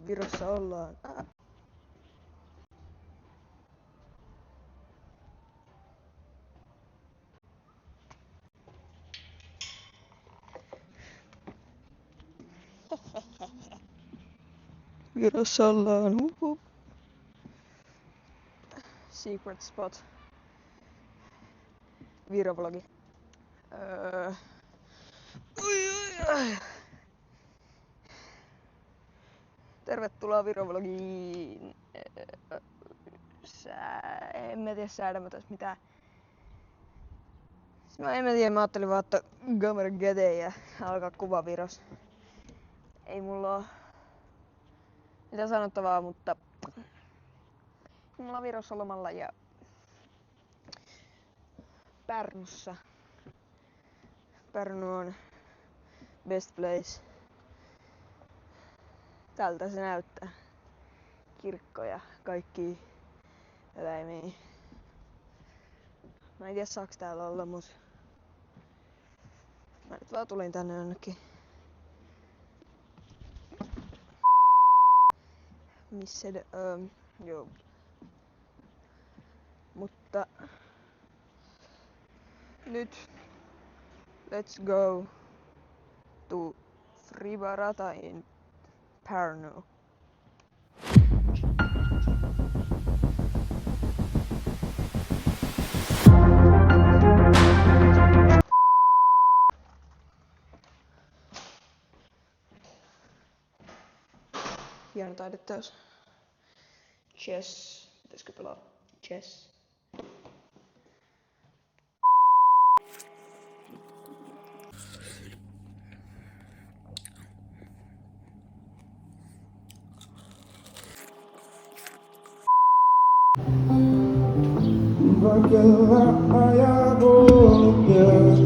Virossa ollaan. Virossa ollaan. Secret spot. Virovlogi. Tervetuloa Virovlogiin. En mä tiedä säädämätäs mitään. Mä ajattelin vaan, että kamera käteen ja alkaa kuva Viros. Ei mulla oo mitä sanottavaa, mutta mulla on Virossa lomalla ja Pärnussa. Pärnu on best place. Tältä se näyttää. Kirkko ja kaikki eläimiä. Mä en tiedä saaks täällä olla, mut mä nyt vaan tulin tänne jonnekin. Missä joo. Mutta nyt let's go to Frivarata in Pärnu. Hieno taideteos. Chess. Pitäisikö pelaa chess? Vakella ajaa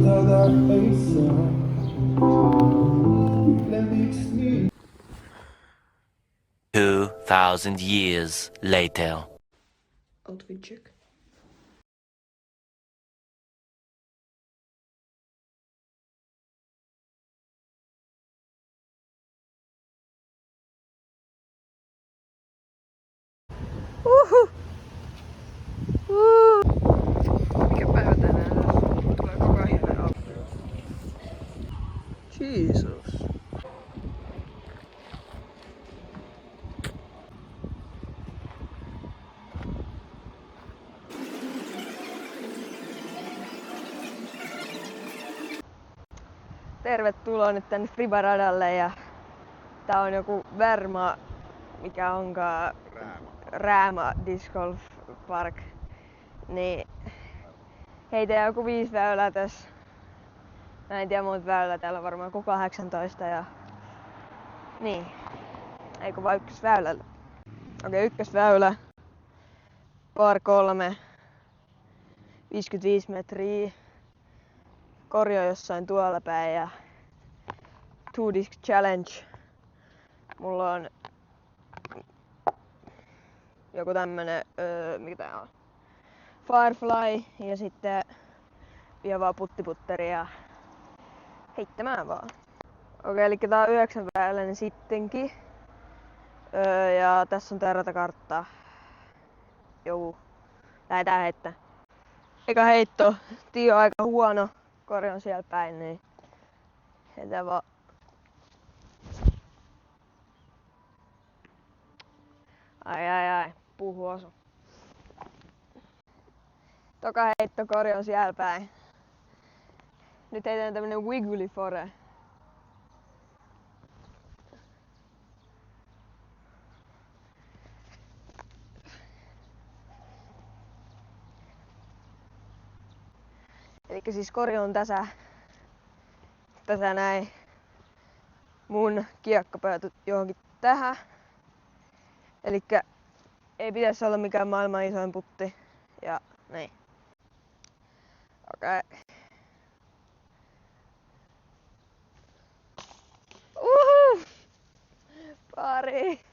tätä eissään. Leviks niin. 2,000 years later. Outfit check. Mikä päivä tänään on? Tulee koko ajan hieno auto. Jesus. Tervetuloa nyt tänne Frivaradalle ja tää on joku Värma, mikä onkaan Rääma Disc Golf Park. Niin heitä joku 5 väylää tässä. Mä en tiedä monta väylää, täällä on varmaan kuin 18 ja niin. Eikö vaan ykkösväylällä? Okei, ykkösväylä. Par 3. 55 metriä. Korjo jossain tuolla päin ja 2 disc challenge. Mulla on joku tämmönen, mikä tää on? Firefly ja sitten vielä vaan puttiputteri ja heittämään vaan. Okei, eli tää on 9 väyläinen sittenkin. Ja tässä on tää ratakartta. Jou. Lähetään heittää. Eka heitto. Tii on aika huono. Kori on siellä päin, niin heitään vaan. Ai. Puhu osu. Toka heitto, kori on siellä päin. Nyt heitään tämmönen wiggly fore. Elikkä siis kori on tässä näin. Mun kiekka päätyi johonkin tähän. Elikkä ei pitäisi olla mikään maailman isoin putti. Ja näin. Okei. Pari.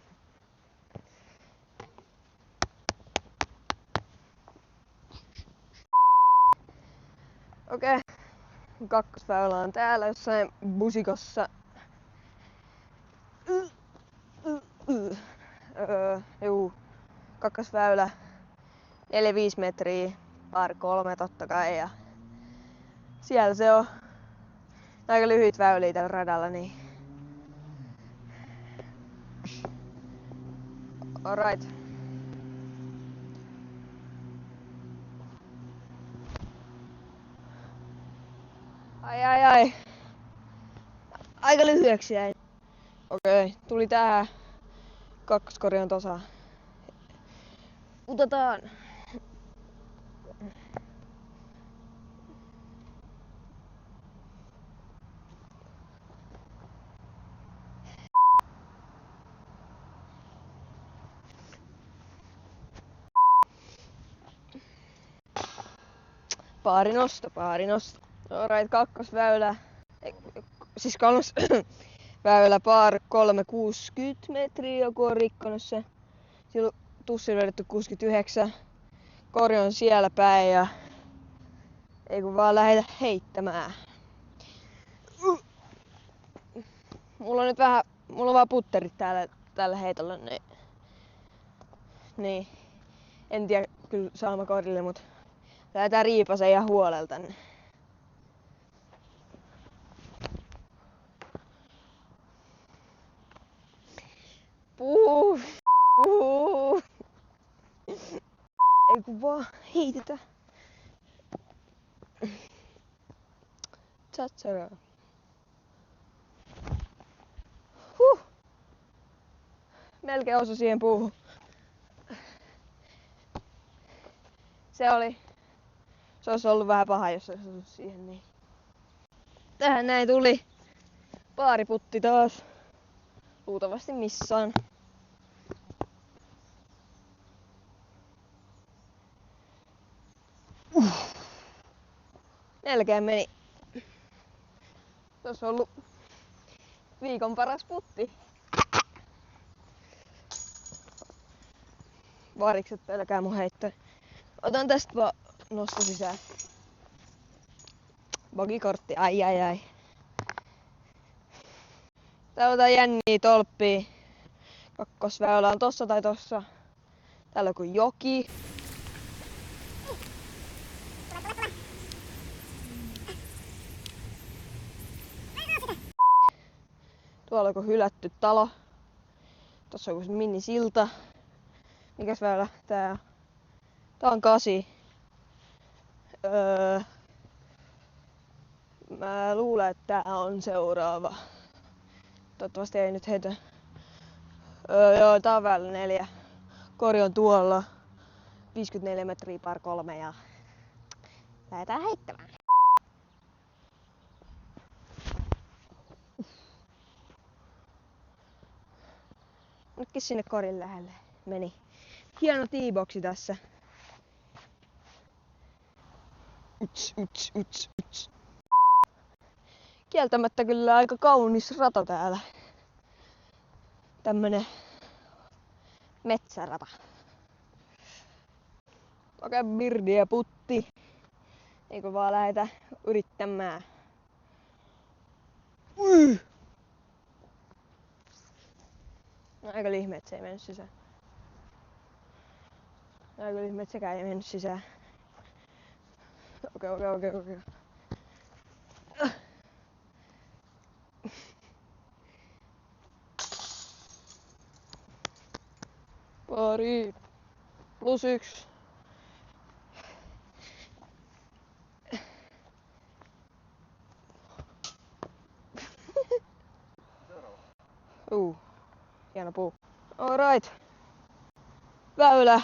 Okei. Kakkosväylä on täällä jossain busikossa. kakkosväylä 4-5 metriä, par 3 totta kai ja siellä se on aika lyhyt väyliä tällä radalla, niin alright. Ai. Aika lyhyeksi jäi. Okei, tuli tähän kakkoskorjan tosa. Otetaan. Paari nosto. Alright, kakkosväylä. Siis kolmas väylä par 360 metriä, joku on rikkonut se. Sillä on tussilla vedetty 69. Kori on siellä päin ja ei kun vaan lähdetä heittämään. Mulla on vaan putterit tällä heitolla, niin en tiedä kyllä saama korille, mut lähdetään riipaseen ihan huolella tänne. Puhuu. Ei kun vaan heitetä. Tsatsara. Melkein osui siihen puuhun. Se olisi ollut vähän paha, jos olisi osunut siihen. Niin. Tähän näin tuli paariputti taas. Luultavasti missään. Melkein meni. Se olisi ollut viikon paras putti. Varikset pelkää mun heittoa. Otan tästä vaan nosto sisään. Bogikortti, ai. Täällä on jänniä tolppia. Kakkosväylä on tossa tai tossa. Täällä on kuin joki. Tuolla on kuin hylätty talo. Tossa on kuin minisilta. Mikäs väylä tää on? Tää on 8. Mä luulen, että tää on seuraava. Toivottavasti ei nyt heitä. Joo, tää on väylä 4. Kori on tuolla. 54 metriä par 3 ja lähdetään heittämään. Nytkin sinne korin lähelle meni. Hieno teeboksi tässä. Uts. Kieltämättä kyllä aika kaunis rata täällä. Tämmönen metsärata. Okei, birdi ja putti. Eikö vaan lähdetä yrittämään. No, aika ihme, että se ei mennyt sisään. Aika ihme, että sekään ei mennyt sisään. Okei. Pari. +1. Hieno puu. Alright. Väylä.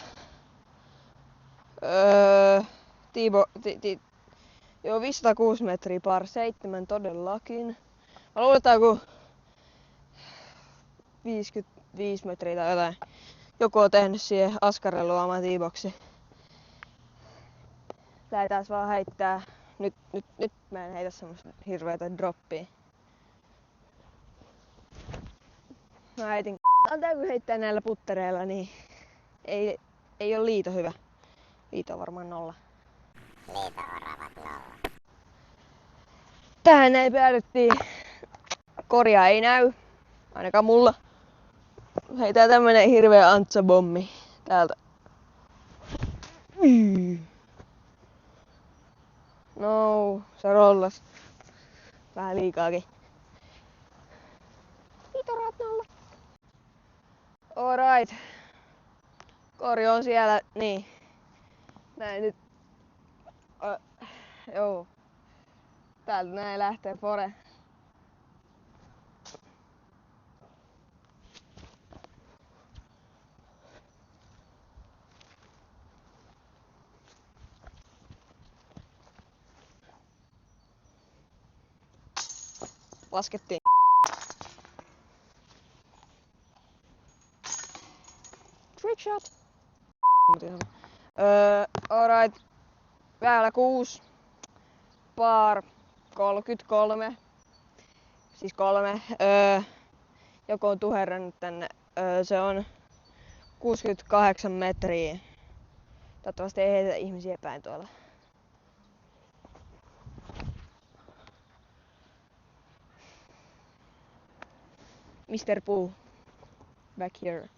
Joo, 506 metriä par 7 todellakin. Mä luulen, että joku 55 metriä tai jotain. Joku on tehnyt siihen askarelua oman tiiboksi. Lähdetään vaan heittää. Nyt mä en heitä semmoista hirveetä droppia. Mä heitin antaa kun heittää näillä puttereilla, niin ei oo liito hyvä. Liito on varmaan 0. Liito-oravat 0. Tähän näin päädyttiin. Koria ei näy. Ainakaan mulla. Heitää tämmönen hirveä antsabommi täältä No, se rollas. Vähän liikaakin. Vitoratnolla. Alright. Kori on siellä, niin. Näin nyt. Joo. Täältä näin lähtee pore. Laskettiin. Trickshot. Alright. Väylä 6. Par 33. Siis 3. Joku on tuherrannut tänne. Se on 68 metriä. Toivottavasti ei heitä ihmisiä päin tuolla. Mr. Pooh. Back here.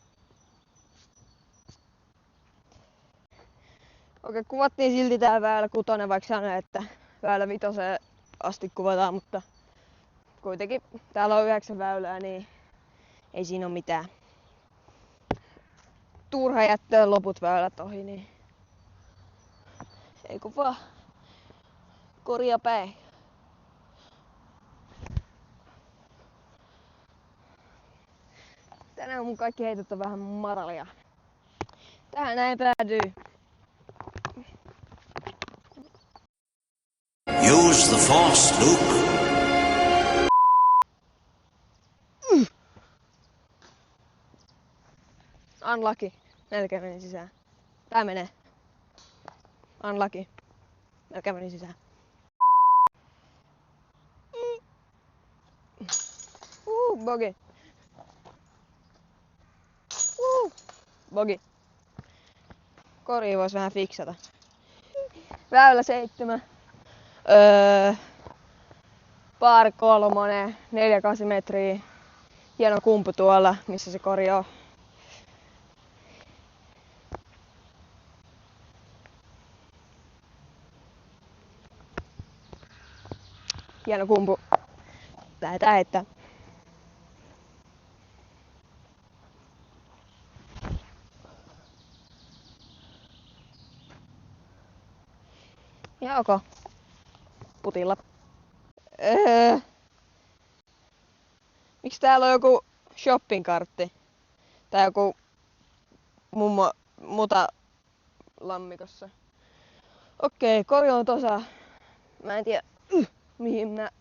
Okei, kuvattiin silti tää väylä 6, vaikka sanoin, että väylä 5 asti kuvataan, mutta kuitenkin täällä on 9 väylää, niin ei siinä oo mitään. Turha jättää loput väylät ohi, niin ei kun vaan korjaa päin. Tänään mun kaikki heitot on vähän matalia. Tähän näin päätyy. Use the force, Luke. Unlucky. Melkein meni sisään. Tää menee. Unlucky. Melkein meni sisään. Bogi. Bogi. Kori vois vähän fiksata. Väylä 7. Par 3, 4-8 metriä. Hieno kumpu tuolla, missä se kori on. Hieno kumpu. Lähetään heittää. Ja ok. Putilla. Miksi täällä on joku shopping-kartti? Tai joku muta lammikossa. Okei, kori on tossa. Mä en tiedä mihin minä...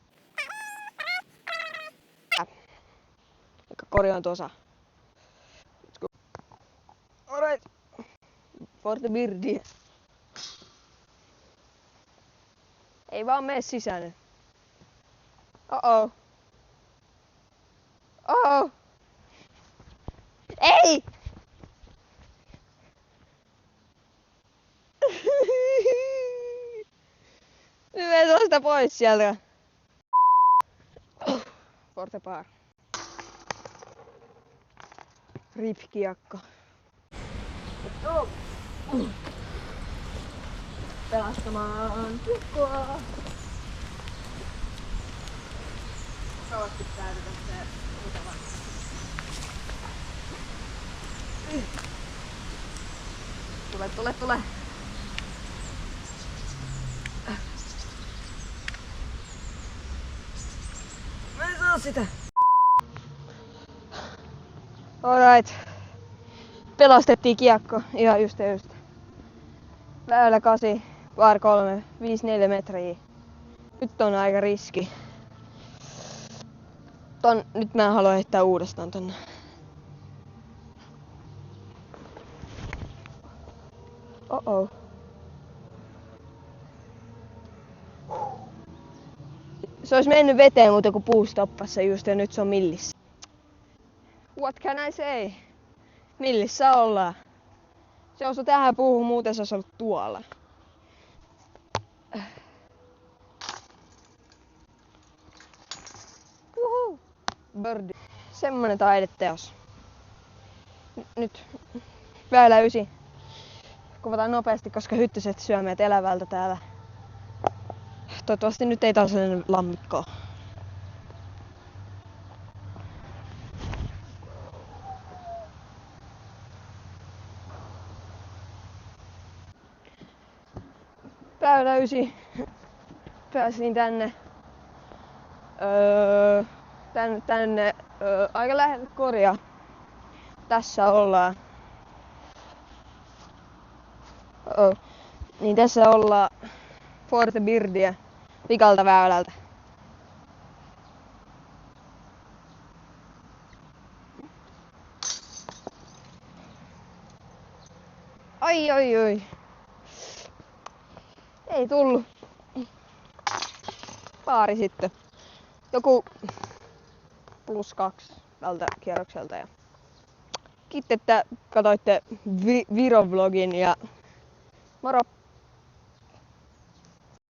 Kori on tossa. Alright. Forte Birdi. Ei vaan mene sisään. Oh-oh. Oh-oh. Ei! Nyt mene tuosta pois sieltä. Forte Par. Rip-kiekko. Pelastamaan kiekkoa. Kauasti täytyy tässä mitä vaan. Tule. Mä en saa sitä. Alright. Pelastettiin kiekko. Ihan just. Väylä 8, par 3, 5-4 metriä. Nyt on aika riski. Nyt mä haluan heittää uudestaan tonne. Oh-oh. Se olisi mennyt veteen, mutta kun puu stoppasi se just ja nyt se on millissä. What can I say? Millissä ollaan. Se osui tähän puuhun, muuten se olisi ollut tuolla. Birdie. Semmonen taideteos. Nyt väylä 9. kuvataan nopeasti, koska hyttyset syö meitä elävältä täällä. Toivottavasti nyt ei taas sellainen lammikko. Päivä 9. Pääsin tänne aika lähellä koria. Tässä ollaan. Niin tässä ollaan Forte Birdia pikalta väylältä. Ai. Ei tullut. Paari sitten. Joku +2 tältä kierrokselta. Ja kiitos, että katsoitte Viro-vlogin ja moro!